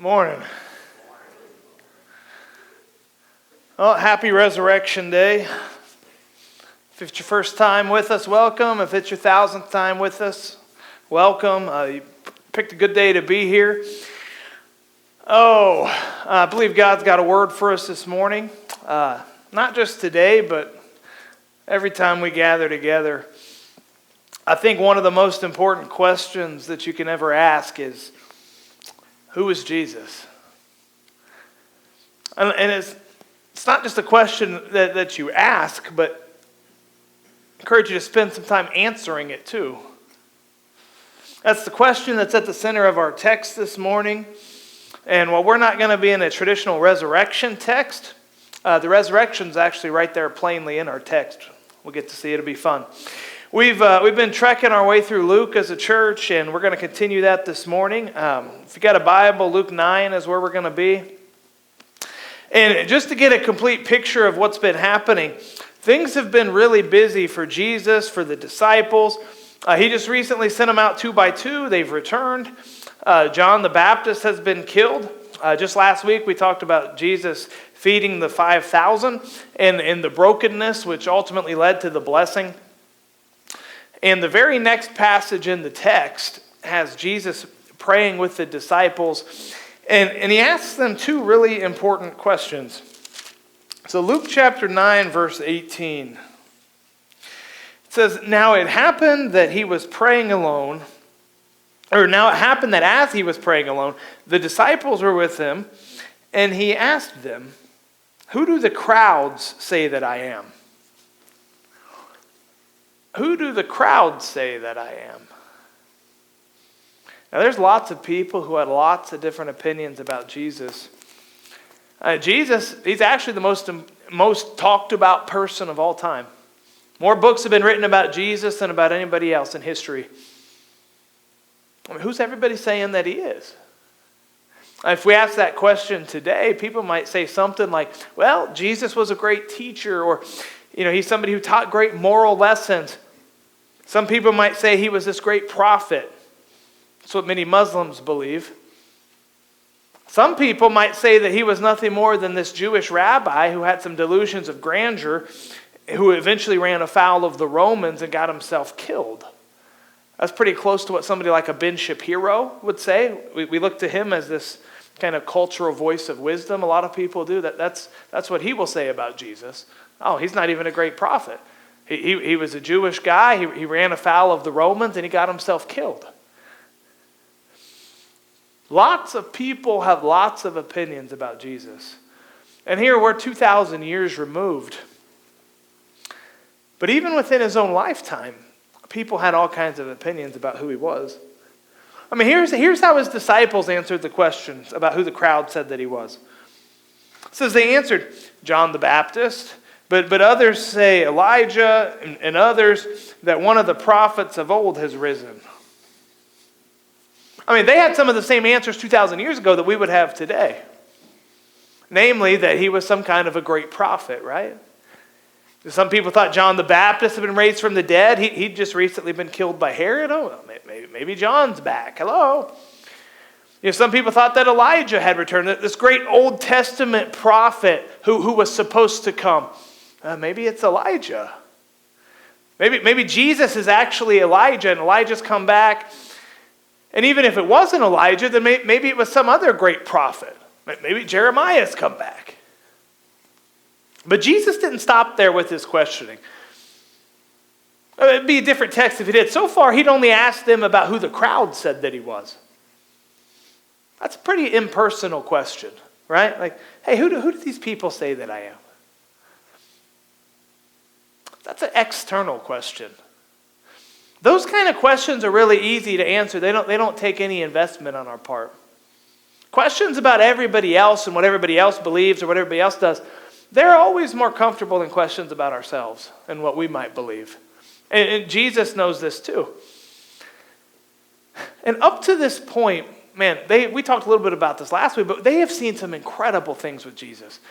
Morning. Well, happy Resurrection Day. If it's your first time with us, welcome. If it's your 1,000th time with us, welcome. You picked a good day to be here. I believe God's got a word for us this morning. Not just today, but every time we gather together. I think one of the most important questions that you can ever ask is, who is Jesus? And it's not just a question that you ask, but I encourage you to spend some time answering it too. That's the question that's at the center of our text this morning. And while we're not going to be in a traditional resurrection text, the resurrection's actually right there plainly in our text. We'll get to see it. It'll be fun. We've been trekking our way through Luke as a church, and we're going to continue that this morning. If you got a Bible, Luke 9 is where we're going to be. And just to get a complete picture of what's been happening, things have been really busy for Jesus, for the disciples. He just recently sent them out 2 by 2. They've returned. John the Baptist has been killed. Just last week we talked about Jesus feeding the 5,000 and the brokenness which ultimately led to the blessing. And the very next passage in the text has Jesus praying with the disciples, and he asks them 2 really important questions. So Luke chapter 9, verse 18. It says, Now it happened that he was praying alone, now it happened that as he was praying alone, the disciples were with him, and he asked them, Who do the crowds say that I am? Who do the crowds say that I am? Now, there's lots of people who had lots of different opinions about Jesus. Jesus, he's actually the most talked about person of all time. More books have been written about Jesus than about anybody else in history. I mean, who's everybody saying that he is? If we ask that question today, people might say something like, well, Jesus was a great teacher, or he's somebody who taught great moral lessons. Some people might say he was this great prophet. That's what many Muslims believe. Some people might say that he was nothing more than this Jewish rabbi who had some delusions of grandeur, who eventually ran afoul of the Romans and got himself killed. That's pretty close to what somebody like a Ben Shapiro would say. We look to him as this kind of cultural voice of wisdom. A lot of people do that. That's what he will say about Jesus. Oh, he's not even a great prophet. He was a Jewish guy. He ran afoul of the Romans and he got himself killed. Lots of people have lots of opinions about Jesus. And here we're 2,000 years removed. But even within his own lifetime, people had all kinds of opinions about who he was. I mean, here's how his disciples answered the questions about who the crowd said that he was. It says they answered, John the Baptist, but others say Elijah, and others that one of the prophets of old has risen. I mean, they had some of the same answers 2,000 years ago that we would have today. Namely, that he was some kind of a great prophet, right? Some people thought John the Baptist had been raised from the dead. He'd just recently been killed by Herod. Oh, maybe John's back. Hello. Some people thought that Elijah had returned, this great Old Testament prophet who was supposed to come. Maybe it's Elijah. Maybe Jesus is actually Elijah and Elijah's come back. And even if it wasn't Elijah, then maybe it was some other great prophet. Maybe Jeremiah's come back. But Jesus didn't stop there with his questioning. It'd be a different text if he did. So far, he'd only asked them about who the crowd said that he was. That's a pretty impersonal question, right? Like, hey, who do these people say that I am? That's an external question. Those kind of questions are really easy to answer. They don't take any investment on our part. Questions about everybody else and what everybody else believes or what everybody else does, they're always more comfortable than questions about ourselves and what we might believe. And Jesus knows this too. And up to this point, man, we talked a little bit about this last week, but they have seen some incredible things with Jesus.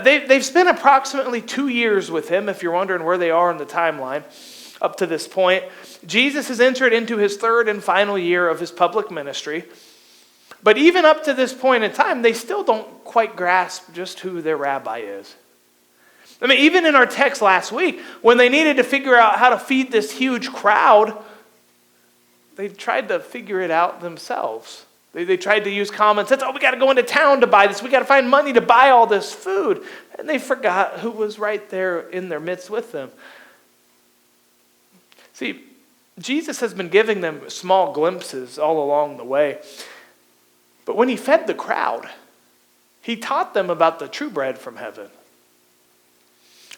They've spent approximately 2 years with him, if you're wondering where they are in the timeline. Up to this point, Jesus has entered into his 3rd and final year of his public ministry. But even up to this point in time, they still don't quite grasp just who their rabbi is. I mean, even in our text last week, when they needed to figure out how to feed this huge crowd, they tried to figure it out themselves. They tried to use common sense. Oh, we got to go into town to buy this. We got to find money to buy all this food. And they forgot who was right there in their midst with them. See, Jesus has been giving them small glimpses all along the way. But when he fed the crowd, he taught them about the true bread from heaven.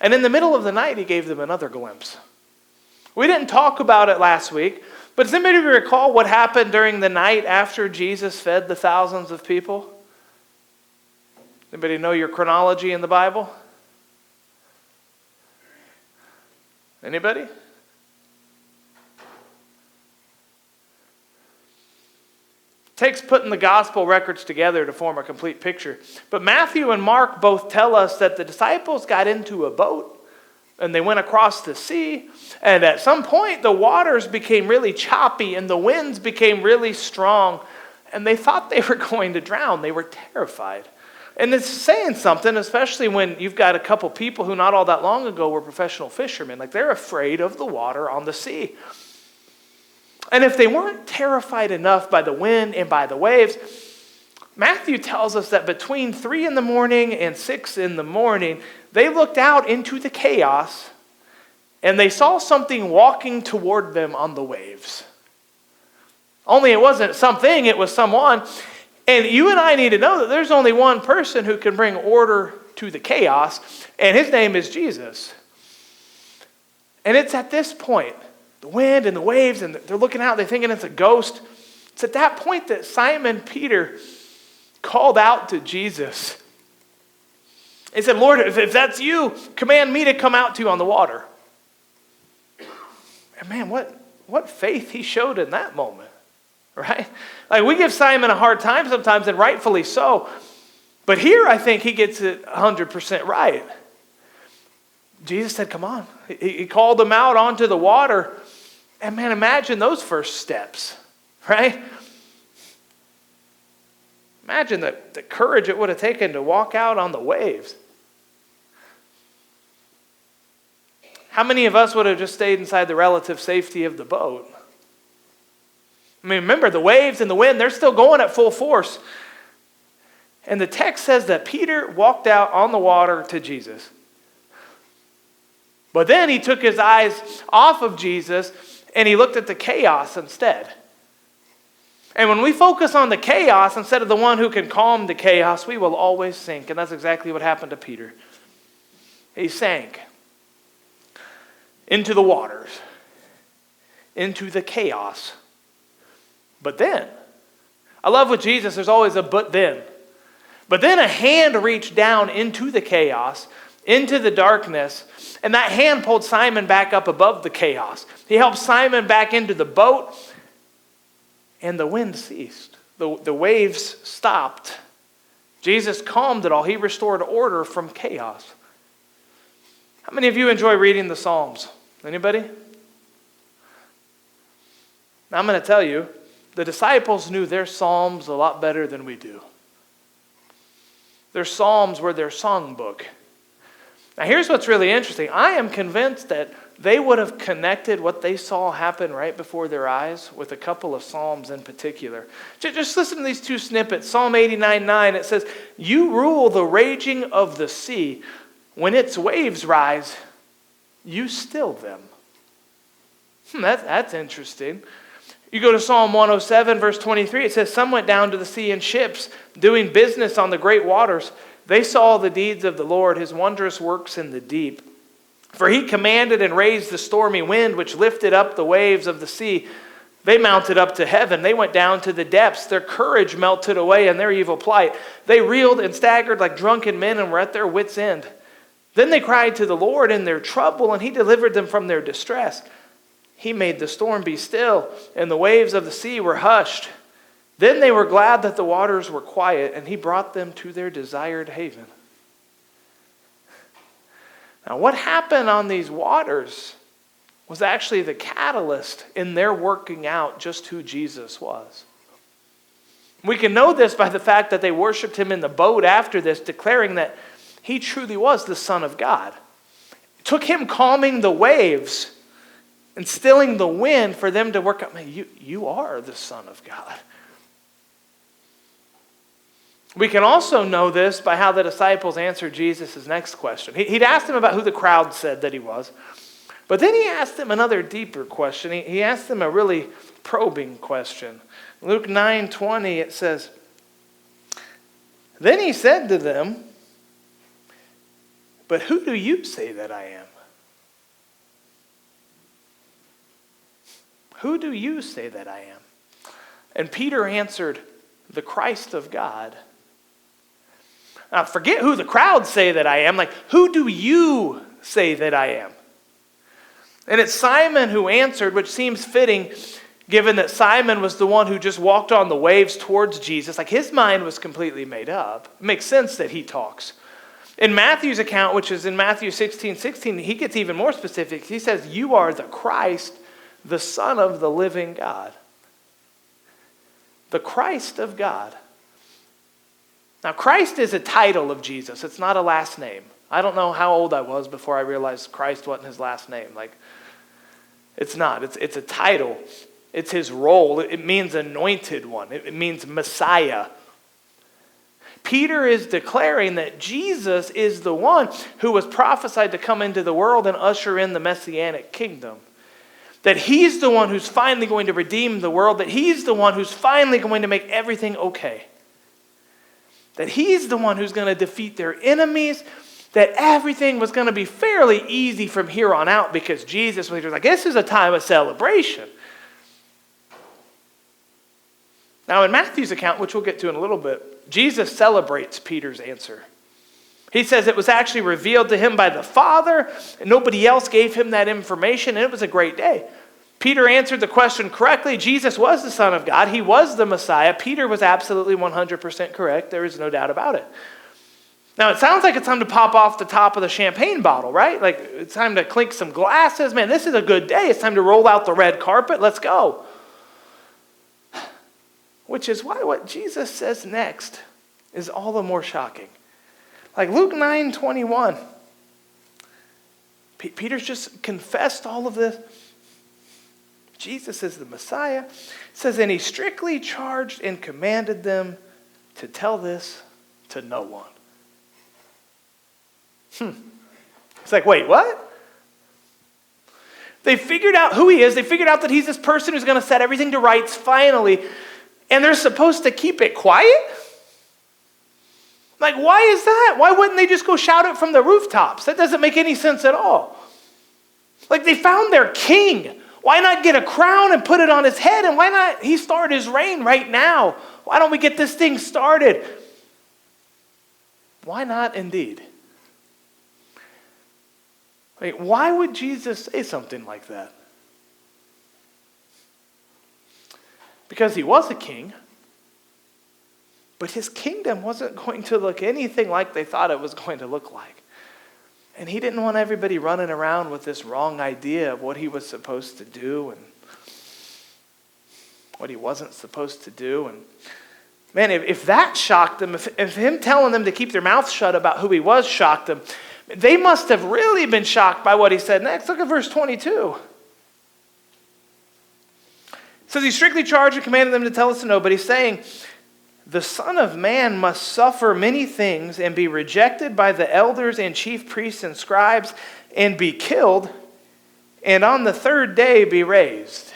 And in the middle of the night, he gave them another glimpse. We didn't talk about it last week, but does anybody recall what happened during the night after Jesus fed the thousands of people? Anybody know your chronology in the Bible? Anybody? Takes putting the gospel records together to form a complete picture. But Matthew and Mark both tell us that the disciples got into a boat and they went across the sea. And at some point, the waters became really choppy and the winds became really strong. And they thought they were going to drown. They were terrified. And it's saying something, especially when you've got a couple people who not all that long ago were professional fishermen. Like they're afraid of the water on the sea. And if they weren't terrified enough by the wind and by the waves, Matthew tells us that between 3 in the morning and 6 in the morning, they looked out into the chaos and they saw something walking toward them on the waves. Only it wasn't something, it was someone. And you and I need to know that there's only one person who can bring order to the chaos, and his name is Jesus. And it's at this point, the wind and the waves, and they're looking out, they're thinking it's a ghost. It's at that point that Simon Peter called out to Jesus. He said, Lord, if that's you, command me to come out to you on the water. And man, what faith he showed in that moment, right? Like we give Simon a hard time sometimes, and rightfully so. But here I think he gets it 100% right. Jesus said, come on. He called them out onto the water. And man, imagine those first steps, right? Imagine the courage it would have taken to walk out on the waves. How many of us would have just stayed inside the relative safety of the boat? I mean, remember, the waves and the wind, they're still going at full force. And the text says that Peter walked out on the water to Jesus. But then he took his eyes off of Jesus and he looked at the chaos instead. And when we focus on the chaos instead of the one who can calm the chaos, we will always sink. And that's exactly what happened to Peter. He sank into the waters, into the chaos. But then, I love with Jesus, there's always a but then. But then a hand reached down into the chaos, into the darkness, and that hand pulled Simon back up above the chaos. He helped Simon back into the boat, and the wind ceased. The waves stopped. Jesus calmed it all. He restored order from chaos. How many of you enjoy reading the Psalms? Anybody? Now I'm going to tell you, the disciples knew their Psalms a lot better than we do. Their Psalms were their songbook. Now here's what's really interesting. I am convinced that they would have connected what they saw happen right before their eyes with a couple of Psalms in particular. Just listen to these two snippets. Psalm 89:9, it says, you rule the raging of the sea. When its waves rise, you still them. That's interesting. You go to Psalm 107, verse 23, it says, some went down to the sea in ships, doing business on the great waters. They saw the deeds of the Lord, his wondrous works in the deep. For he commanded and raised the stormy wind, which lifted up the waves of the sea. They mounted up to heaven. They went down to the depths. Their courage melted away in their evil plight. They reeled and staggered like drunken men and were at their wits' end. Then they cried to the Lord in their trouble, and he delivered them from their distress. He made the storm be still, and the waves of the sea were hushed. Then they were glad that the waters were quiet, and he brought them to their desired haven. Now, what happened on these waters was actually the catalyst in their working out just who Jesus was. We can know this by the fact that they worshiped him in the boat after this, declaring that he truly was the Son of God. It took him calming the waves and stilling the wind for them to work out, man, you are the Son of God. We can also know this by how the disciples answered Jesus' next question. He'd asked him about who the crowd said that he was. But then he asked them another deeper question. He asked them a really probing question. Luke 9:20, it says, "Then he said to them, 'But who do you say that I am?' Who do you say that I am?" And Peter answered, "The Christ of God." Now, forget who the crowds say that I am. Like, who do you say that I am? And it's Simon who answered, which seems fitting, given that Simon was the one who just walked on the waves towards Jesus. Like, his mind was completely made up. It makes sense that he talks. In Matthew's account, which is in Matthew 16:16, he gets even more specific. He says, "You are the Christ, the Son of the living God." The Christ of God. Now, Christ is a title of Jesus. It's not a last name. I don't know how old I was before I realized Christ wasn't his last name. Like, it's not. It's a title. It's his role. It means anointed one. It means Messiah. Peter is declaring that Jesus is the one who was prophesied to come into the world and usher in the Messianic kingdom. That he's the one who's finally going to redeem the world. That he's the one who's finally going to make everything okay. That he's the one who's going to defeat their enemies, that everything was going to be fairly easy from here on out because Jesus was like, this is a time of celebration. Now in Matthew's account, which we'll get to in a little bit, Jesus celebrates Peter's answer. He says it was actually revealed to him by the Father, and nobody else gave him that information, and it was a great day. Peter answered the question correctly. Jesus was the Son of God. He was the Messiah. Peter was absolutely 100% correct. There is no doubt about it. Now, it sounds like it's time to pop off the top of the champagne bottle, right? Like, it's time to clink some glasses. Man, this is a good day. It's time to roll out the red carpet. Let's go. Which is why what Jesus says next is all the more shocking. Like Luke 9:21. Peter's just confessed all of this. Jesus is the Messiah. It says, and he strictly charged and commanded them to tell this to no one. It's like, wait, what? They figured out who he is. They figured out that he's this person who's going to set everything to rights finally. And they're supposed to keep it quiet? Like, why is that? Why wouldn't they just go shout it from the rooftops? That doesn't make any sense at all. Like, they found their king. Why not get a crown and put it on his head? And why not he start his reign right now? Why don't we get this thing started? Why not indeed? Like, why would Jesus say something like that? Because he was a king, but his kingdom wasn't going to look anything like they thought it was going to look like. And he didn't want everybody running around with this wrong idea of what he was supposed to do and what he wasn't supposed to do. And man, if that shocked them, if him telling them to keep their mouths shut about who he was shocked them, they must have really been shocked by what he said next. Look at verse 22. It says he strictly charged and commanded them to tell us to nobody, saying, the Son of Man must suffer many things and be rejected by the elders and chief priests and scribes and be killed, and on the third day be raised.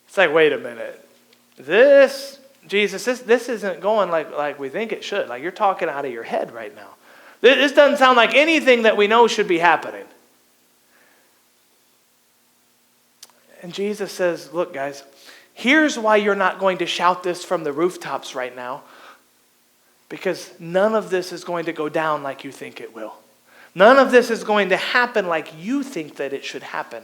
It's like, wait a minute. This isn't going like we think it should. Like, you're talking out of your head right now. This doesn't sound like anything that we know should be happening. And Jesus says, look, guys, here's why you're not going to shout this from the rooftops right now. Because none of this is going to go down like you think it will. None of this is going to happen like you think that it should happen.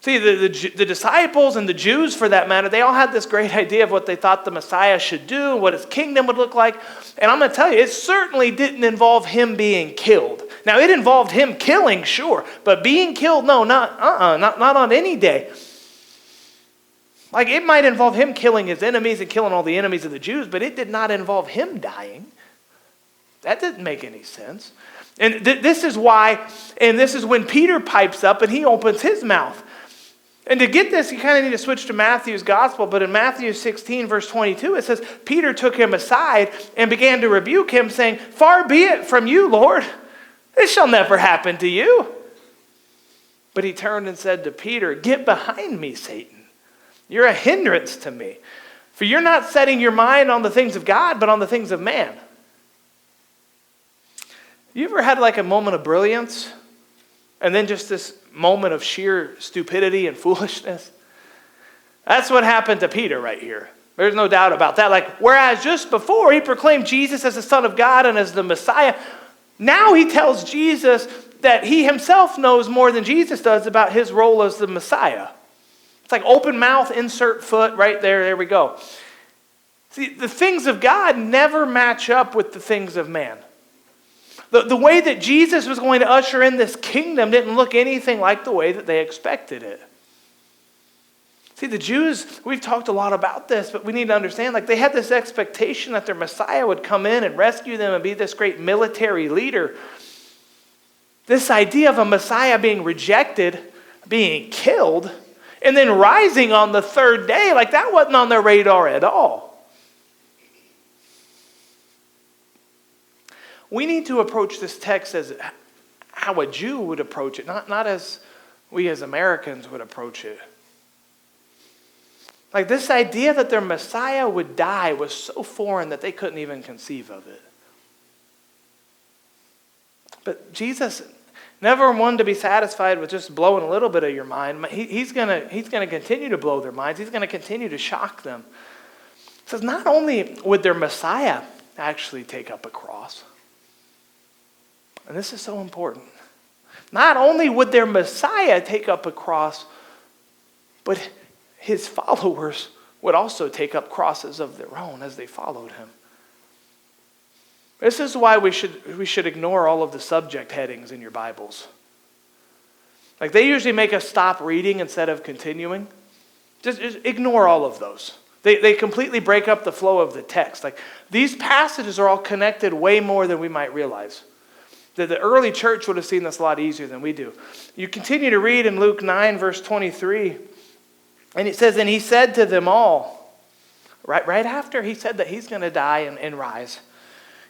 See, the disciples and the Jews, for that matter, they all had this great idea of what they thought the Messiah should do, what his kingdom would look like. And I'm going to tell you, it certainly didn't involve him being killed. Now, it involved him killing, sure, but being killed, no, not on any day. Like, it might involve him killing his enemies and killing all the enemies of the Jews, but it did not involve him dying. That didn't make any sense. And this is why, and this is when Peter pipes up and he opens his mouth. And to get this, you kind of need to switch to Matthew's gospel. But in Matthew 16, verse 22, it says, Peter took him aside and began to rebuke him, saying, "Far be it from you, Lord. This shall never happen to you." But he turned and said to Peter, "Get behind me, Satan. You're a hindrance to me. For you're not setting your mind on the things of God, but on the things of man." You ever had like a moment of brilliance and then just this moment of sheer stupidity and foolishness? That's what happened to Peter right here. There's no doubt about that. Like, whereas just before he proclaimed Jesus as the Son of God and as the Messiah, now he tells Jesus that he himself knows more than Jesus does about his role as the Messiah. It's like open mouth, insert foot, right there. There we go. See, the things of God never match up with the things of man. The way that Jesus was going to usher in this kingdom didn't look anything like the way that they expected it. See, the Jews, we've talked a lot about this, but we need to understand, like, they had this expectation that their Messiah would come in and rescue them and be this great military leader. This idea of a Messiah being rejected, being killed, and then rising on the third day, like, that wasn't on their radar at all. We need to approach this text as how a Jew would approach it, not as we as Americans would approach it. Like, this idea that their Messiah would die was so foreign that they couldn't even conceive of it. But Jesus never wanted to be satisfied with just blowing a little bit of your mind. He's gonna continue to blow their minds. He's going to continue to shock them. It says not only would their Messiah actually take up a cross, and this is so important. Not only would their Messiah take up a cross, but his followers would also take up crosses of their own as they followed him. This is why we should ignore all of the subject headings in your Bibles. Like, they usually make us stop reading instead of continuing. Just ignore all of those. They completely break up the flow of the text. Like, these passages are all connected way more than we might realize. The early church would have seen this a lot easier than we do. You continue to read in Luke 9, verse 23, and it says, "And he said to them all," right after he said that he's going to die and rise.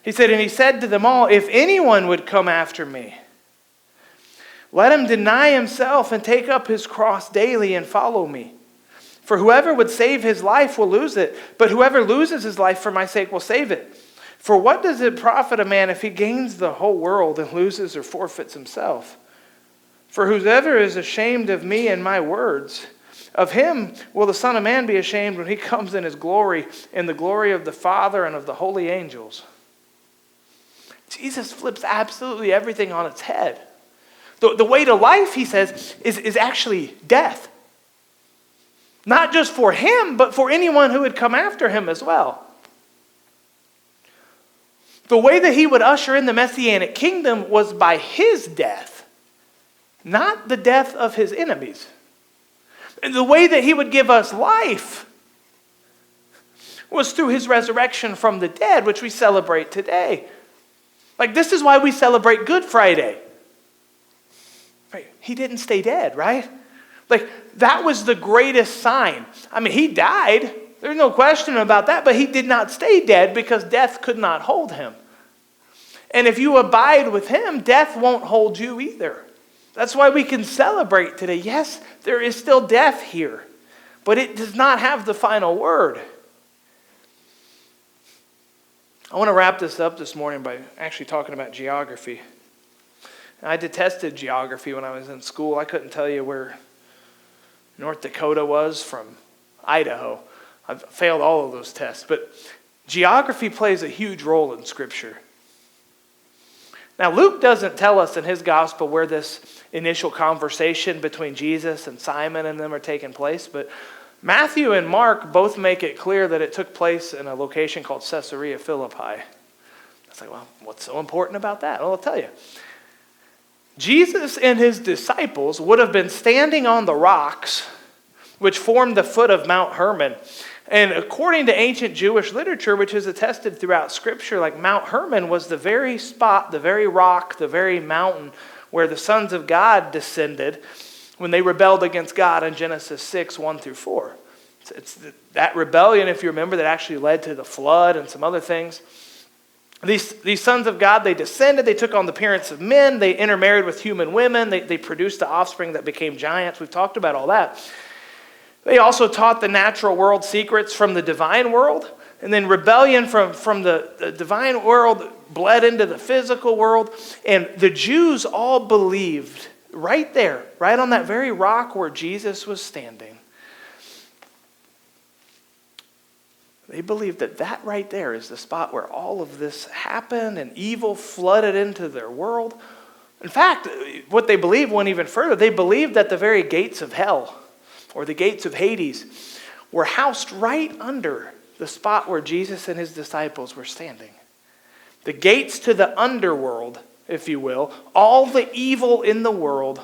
He said, "And he said to them all, if anyone would come after me, let him deny himself and take up his cross daily and follow me. For whoever would save his life will lose it, but whoever loses his life for my sake will save it. For what does it profit a man if he gains the whole world and loses or forfeits himself? For whoever is ashamed of me and my words, of him will the Son of Man be ashamed when he comes in his glory, in the glory of the Father and of the holy angels." Jesus flips absolutely everything on its head. The way to life, he says, is actually death. Not just for him, but for anyone who would come after him as well. The way that he would usher in the Messianic kingdom was by his death, not the death of his enemies. And the way that he would give us life was through his resurrection from the dead, which we celebrate today. Like, this is why we celebrate Good Friday. Right? He didn't stay dead, right? Like, that was the greatest sign. I mean, he died. There's no question about that, but he did not stay dead because death could not hold him. And if you abide with him, death won't hold you either. That's why we can celebrate today. Yes, there is still death here, but it does not have the final word. I want to wrap this up this morning by actually talking about geography. I detested geography when I was in school. I couldn't tell you where North Dakota was from Idaho. I've failed all of those tests. But geography plays a huge role in Scripture. Now, Luke doesn't tell us in his gospel where this initial conversation between Jesus and Simon and them are taking place, but Matthew and Mark both make it clear that it took place in a location called Caesarea Philippi. It's like, well, what's so important about that? Well, I'll tell you. Jesus and his disciples would have been standing on the rocks which formed the foot of Mount Hermon. And according to ancient Jewish literature, which is attested throughout Scripture, like Mount Hermon was the very spot, the very rock, the very mountain where the sons of God descended when they rebelled against God in Genesis 6, 1 through 4. It's that rebellion, if you remember, that actually led to the flood and some other things. These sons of God, they descended, they took on the appearance of men, they intermarried with human women, they produced the offspring that became giants. We've talked about all that. They also taught the natural world secrets from the divine world, and then rebellion from the divine world bled into the physical world. And the Jews all believed right there, right on that very rock where Jesus was standing, they believed that right there is the spot where all of this happened and evil flooded into their world. In fact, what they believed went even further. They believed that the very gates of hell, or the gates of Hades, were housed right under the spot where Jesus and his disciples were standing. The gates to the underworld, if you will, all the evil in the world,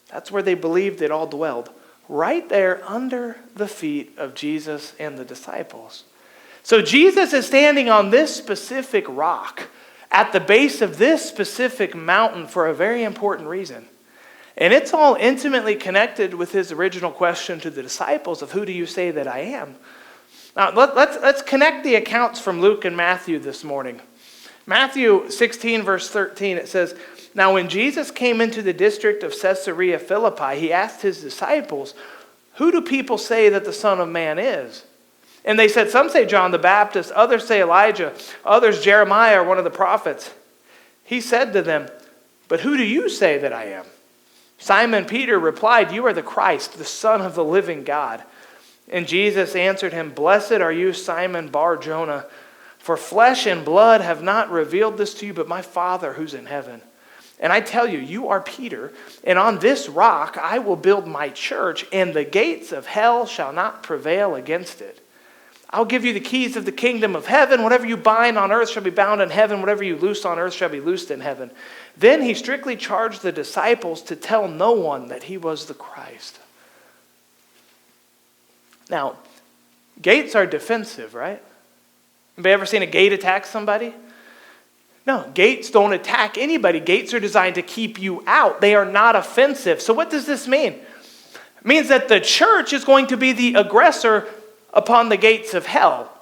that's where they believed it all dwelled. Right there under the feet of Jesus and the disciples. So Jesus is standing on this specific rock at the base of this specific mountain for a very important reason. And it's all intimately connected with his original question to the disciples of, who do you say that I am? Now, let's connect the accounts from Luke and Matthew this morning. Matthew 16, verse 13, it says, "Now when Jesus came into the district of Caesarea Philippi, he asked his disciples, 'Who do people say that the Son of Man is?' And they said, 'Some say John the Baptist, others say Elijah, others Jeremiah or one of the prophets.' He said to them, 'But who do you say that I am?' Simon Peter replied, 'You are the Christ, the Son of the living God.' And Jesus answered him, 'Blessed are you, Simon Bar-Jonah, for flesh and blood have not revealed this to you, but my Father who's in heaven. And I tell you, you are Peter, and on this rock I will build my church, and the gates of hell shall not prevail against it. I'll give you the keys of the kingdom of heaven. Whatever you bind on earth shall be bound in heaven. Whatever you loose on earth shall be loosed in heaven.' Then he strictly charged the disciples to tell no one that he was the Christ." Now, gates are defensive, right? Anybody ever seen a gate attack somebody? No, gates don't attack anybody. Gates are designed to keep you out. They are not offensive. So what does this mean? It means that the church is going to be the aggressor upon the gates of hell.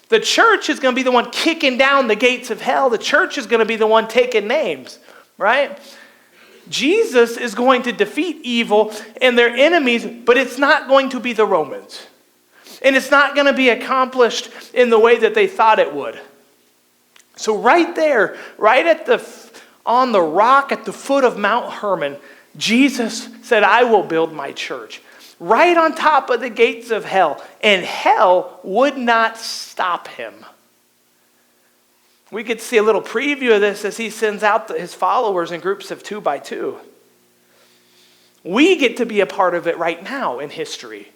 The church is going to be the one kicking down the gates of hell. The church is going to be the one taking names, right? Jesus is going to defeat evil and their enemies, but it's not going to be the Romans. And it's not going to be accomplished in the way that they thought it would. So right there, on the rock at the foot of Mount Hermon, Jesus said, "I will build my church." Right on top of the gates of hell. And hell would not stop him. We get to see a little preview of this as he sends out his followers in groups of 2 by 2. We get to be a part of it right now in history.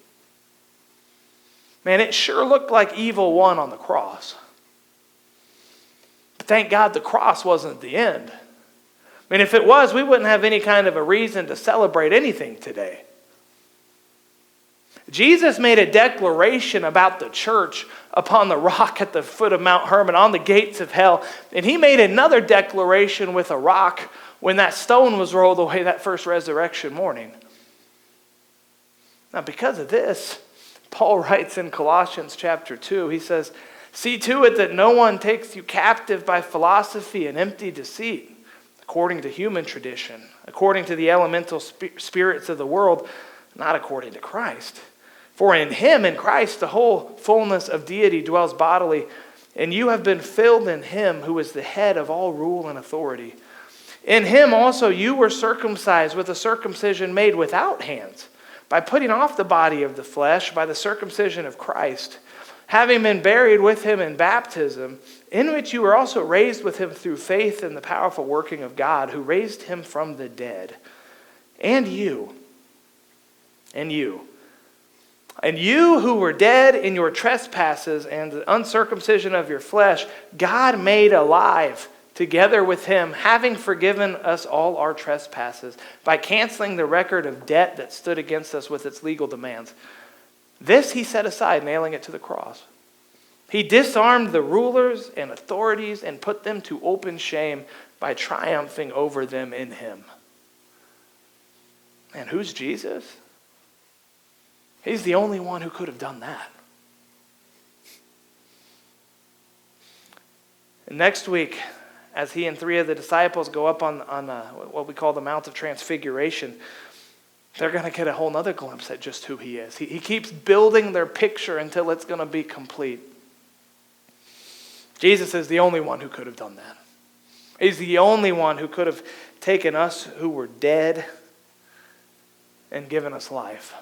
Man, it sure looked like evil won on the cross. But thank God the cross wasn't the end. I mean, if it was, we wouldn't have any kind of a reason to celebrate anything today. Jesus made a declaration about the church upon the rock at the foot of Mount Hermon, on the gates of hell. And he made another declaration with a rock when that stone was rolled away that first resurrection morning. Now, because of this, Paul writes in Colossians chapter 2, he says, "See to it that no one takes you captive by philosophy and empty deceit, according to human tradition, according to the elemental spirits of the world, not according to Christ. For in him, in Christ, the whole fullness of deity dwells bodily, and you have been filled in him who is the head of all rule and authority. In him also you were circumcised with a circumcision made without hands, by putting off the body of the flesh by the circumcision of Christ, having been buried with him in baptism, in which you were also raised with him through faith in the powerful working of God, who raised him from the dead. And you who were dead in your trespasses and the uncircumcision of your flesh, God made alive together with him, having forgiven us all our trespasses by canceling the record of debt that stood against us with its legal demands. This he set aside, nailing it to the cross. He disarmed the rulers and authorities and put them to open shame by triumphing over them in him. And who's Jesus? He's the only one who could have done that. And next week, as he and 3 of the disciples go up on what we call the Mount of Transfiguration, they're going to get a whole other glimpse at just who he is. He keeps building their picture until it's going to be complete. Jesus is the only one who could have done that. He's the only one who could have taken us who were dead and given us life.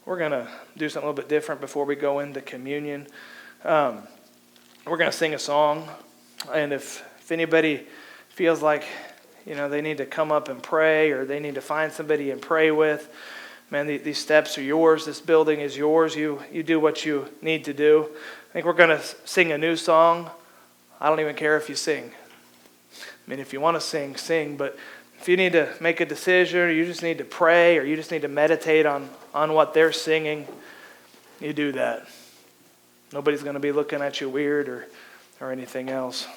We're going to do something a little bit different before we go into communion. We're going to sing a song. And if anybody feels like, they need to come up and pray, or they need to find somebody and pray with, man, these steps are yours. This building is yours. You do what you need to do. I think we're going to sing a new song. I don't even care if you sing. I mean, if you want to sing, sing. But if you need to make a decision, or you just need to pray, or you just need to meditate on what they're singing, you do that. Nobody's going to be looking at you weird or anything else.